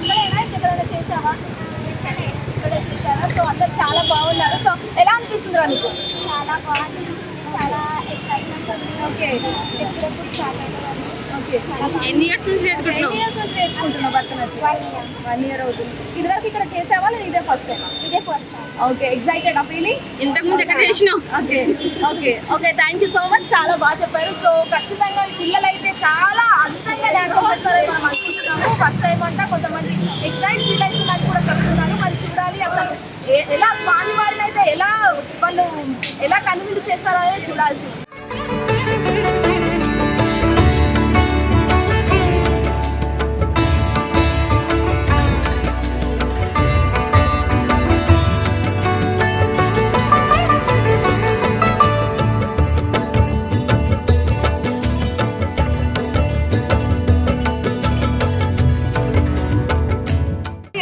ఎక్కడైనా చేసావా? ఇక్కడే చేసావా? సో అందరు చాలా బాగున్నారు. సో ఎలా అనిపిస్తుందిరా నీకు? చాలా బాగుంది, చాలా ఎక్సైట్మెంట్ ఉంది. ఓకే ఎప్పుడెప్పుడు స్టార్ట్ అయ్యేవాళ్ళు. ఓకే ఎన్ని ఇయర్స్ నుంచి నేర్చుకుంటున్నావు? ఎన్ని ఇయర్స్ నుంచి నేర్చుకుంటున్నావు భరతనాట్యం? 1 year. 1 year అవుతుంది. ఇదివరకు ఇక్కడ చేసావా లేదా ఇదే ఫస్ట్ టైం? ఇదే ఫస్ట్ టైం. ఓకే ఎక్సైటెడ్ ఆ ఫీలింగ్? ఇంతకు ముందు ఎక్కడ చేసినావు? Okay okay okay thank you so much, చాలా బాగా చెప్పారు. సో ఖచ్చితంగా ఈ పిల్లలు అయితే చాలా అందంగా డాన్స్ చేస్తారని మనం అనుకుంటున్నాము. ఫస్ట్ టైం అంట, కొంతమంది ఎక్సైట్ ఫీల్ అవుతుందని కూడా చెప్తున్నారు. మరి చూడాలి అసలు ఎలా స్వామి వారిని అయితే వాళ్ళు ఎలా కనువిందు చేస్తారో అనేది చూడాల్సింది.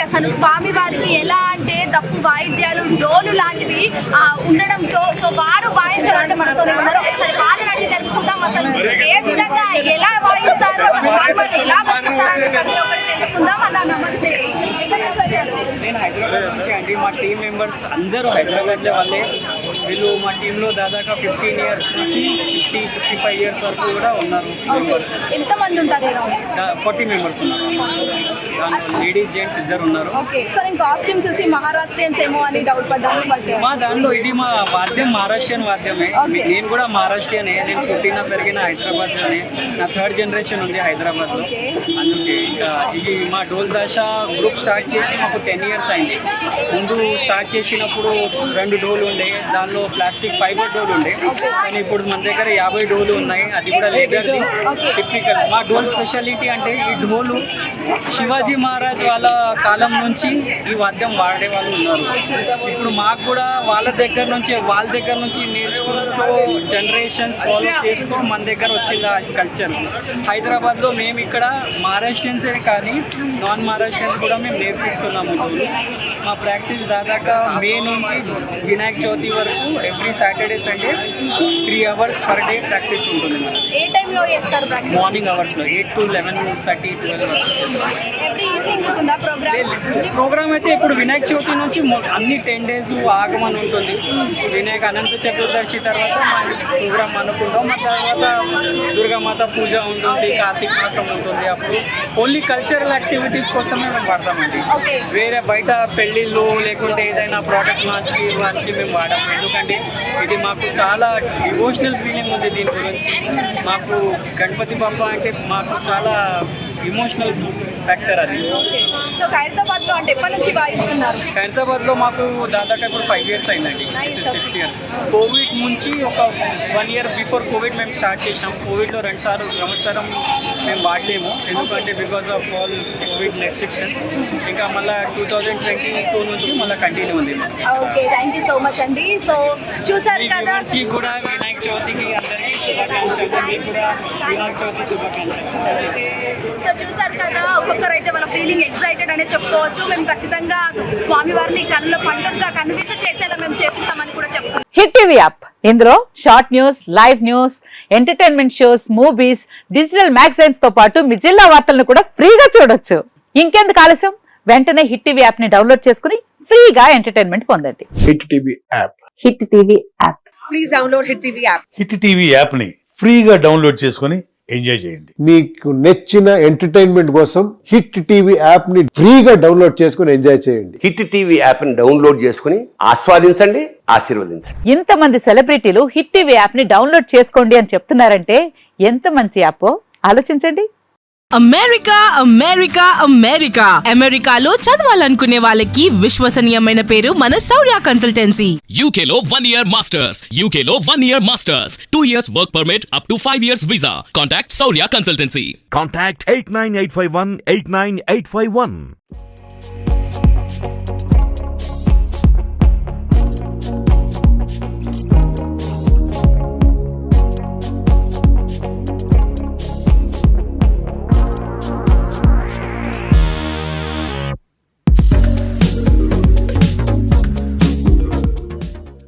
అసలు స్వామి వారికి ఎలా అంటే దప్పు వాయిద్యాలు, డోలు లాంటివి ఉండడంతో సో వారు వాయించాలంటే మనతో ఉన్నారు. ఒకసారి వాళ్ళని అడిగి తెలుసుకుందాం అసలు ఏ విధంగా ఎలా వాయిస్తారు, అసలు స్వామి వారిని ఎలా భక్తిస్తారని ప్రతి ఒక్కటి తెలుసుకుందాం. అలా నమస్తే. నేను హైదరాబాద్ నుంచి అండి. మా టీం మెంబర్స్ అందరూ హైదరాబాద్లో వాళ్ళే. వీళ్ళు మా టీంలో దాదాపు 15 years నుంచి 55 years వరకు కూడా ఉన్నారు. ఎంతమంది ఉంటారు? 40 members ఉన్నారు. దాంట్లో లేడీస్ జెంట్స్ ఇద్దరు ఉన్నారు. ఓకే సో నేను కాస్ట్యూమ్ చూసి మహారాష్ట్రియన్స్ ఏమో అని డౌట్ పడ్డాను. మా దాంట్లో ఇది మా వాద్యం మహారాష్ట్రియన్ వాద్యమే. నేను కూడా మహారాష్ట్రియనే. నేను పుట్టిన పెరిగిన హైదరాబాద్లోనే. నా 3rd generation ఉంది హైదరాబాద్లో. అందుకే ఇంకా ఇది మా డోల్ దాష గ్రూప్ స్టార్ట్ చేసి మాకు 10 years అయింది. ముందు స్టార్ట్ చేసినప్పుడు 2 డోలు ఉండే, దానిలో ప్లాస్టిక్ ఫైబర్ డోలు ఉండే. కానీ ఇప్పుడు మన దగ్గర 50 డోలు ఉన్నాయి. అది కూడా లేదర్ది టెక్నికల్. మా డోల్ స్పెషాలిటీ అంటే ఈ డోలు శివాజీ మహారాజ్ వాళ్ళ కాలం నుంచి ఈ వాద్యం వాడే వాళ్ళు ఉన్నారు. ఇప్పుడు మాకు కూడా వాళ్ళ దగ్గర నుంచి నేర్చుకుంటూ జనరేషన్స్ ఫాలో చేసుకో మన దగ్గర వచ్చింది ఆ కల్చర్. హైదరాబాద్లో మేము ఇక్కడ మహారాష్ట్రియన్సే కానీ నాన్ మహారాష్ట్రియన్స్ కూడా మేము నేర్పిస్తున్నాము. మా ప్రాక్టీస్ దాదాపు మే నుంచి వినాయక చవితి వరకు every Saturday Sunday 3 hours per day practice ఉంటుంది. ఏ టైంలో చేస్తారు ప్రాక్టీస్? మార్నింగ్ అవర్స్లో 8 to 11:30, 12 ఎవ్రీ ఈవినింగ్ ఉంటుందా ప్రోగ్రామ్? ప్రోగ్రామ్ అయితే ఇప్పుడు వినాయక చవితి నుంచి అన్ని 10 days ఆగమని ఉంటుంది. వినాయక అనంత చతుర్దశి తర్వాత మా ప్రోగ్రామ్ అనుకుంటాం. మా తర్వాత దుర్గామాత పూజ ఉంటుంది, కార్తీక మాసం ఉంటుంది. అప్పుడు ఓన్లీ కల్చరల్ యాక్టివిటీస్ కోసమే మేము వాడతామండి. వేరే బయట పెళ్ళిళ్ళు లేకుంటే ఏదైనా ప్రోడక్ట్ లాంచ్కి వాటికి మేము వాడము. ఎందుకంటే ఇది మాకు చాలా ఇమోషనల్ ఫీలింగ్ ఉంది దీని గురించి. మాకు గణపతి బప్ప అంటే మాకు చాలా ఇమోషనల్ ఫ్యాక్టర్ అది. సో ఖైరతాబాద్లో అంటే ఎప్పటి నుంచి వాయిస్తున్నారు? ఖైరతాబాద్లో మాకు దాదాపు ఇప్పుడు 5 years అయిందండి. 5th year. కోవిడ్ నుంచి ఒక 1 year బిఫోర్ కోవిడ్ మేము స్టార్ట్ చేసినాం. కోవిడ్లో 2 సంవత్సరం మేము వాడలేము, ఎందుకంటే because of all Covid restrictions. ఇంకా మళ్ళీ 2022 నుంచి మళ్ళీ కంటిన్యూ ఉంది. Okay thank you so much అండి. సో చూసారు కదా, కూడా వినాయక చవితికి అందరికీ శుభాకాంక్షలు. మీకు కూడా వినాయక చవితి శుభాకాంక్షలు. సో చూసారు కదా, ఒక్కొక్కరైతే వాళ్ళ ఫీలింగ్ ఎక్సైటెడ్ అనే చెప్పుకోవచ్చు. మేము ఖచ్చితంగా స్వామివారిని కళ్ళ పండుగగా కన్విన్స్ చేసేలా మేము చేపిస్తామని కూడా చెప్తాం. హిట్ టీవీ యాప్, ఇందులో short news, live news, entertainment shows, movies, digital magazines తో పాటు మీ జిల్లా వార్తలను కూడా ఫ్రీగా చూడొచ్చు. ఇంకెందుకు ఆలస్యం, వెంటనే హిట్ టీవీ యాప్ ని డౌన్లోడ్ చేసుకుని ఫ్రీగా ఎంటర్టైన్మెంట్ పొందండి. Hit TV app. Hit TV app. Please download hit TV app. Hit TV app ని ఫ్రీగా డౌన్లోడ్ చేసుకుని ఎంజాయ్ చేయండి. మీకు నచ్చిన ఎంటర్టైన్మెంట్ కోసం హిట్ టీవీ యాప్ ని ఫ్రీగా డౌన్లోడ్ చేసుకుని ఎంజాయ్ చేయండి. హిట్ టీవీ యాప్ ని డౌన్లోడ్ చేసుకుని ఆస్వాదించండి, ఆశీర్వదించండి. ఇంతమంది సెలబ్రిటీలు హిట్ టీవీ యాప్ ని డౌన్లోడ్ చేసుకోండి అని చెప్తున్నారంటే ఎంత మంచి యాప్ ఆలోచించండి. అమెరికా అమెరికా అమెరికా అమెరికాలో చదవాలనుకునే వాళ్ళకి విశ్వసనీయమైన పేరు మన శౌర్య కన్సల్టెన్సీ. UK లో 1 year masters, UK లో 1 year masters, 2 years work permit up to 5 years visa. Contact Shaurya Consultancy. Contact 89851 89851.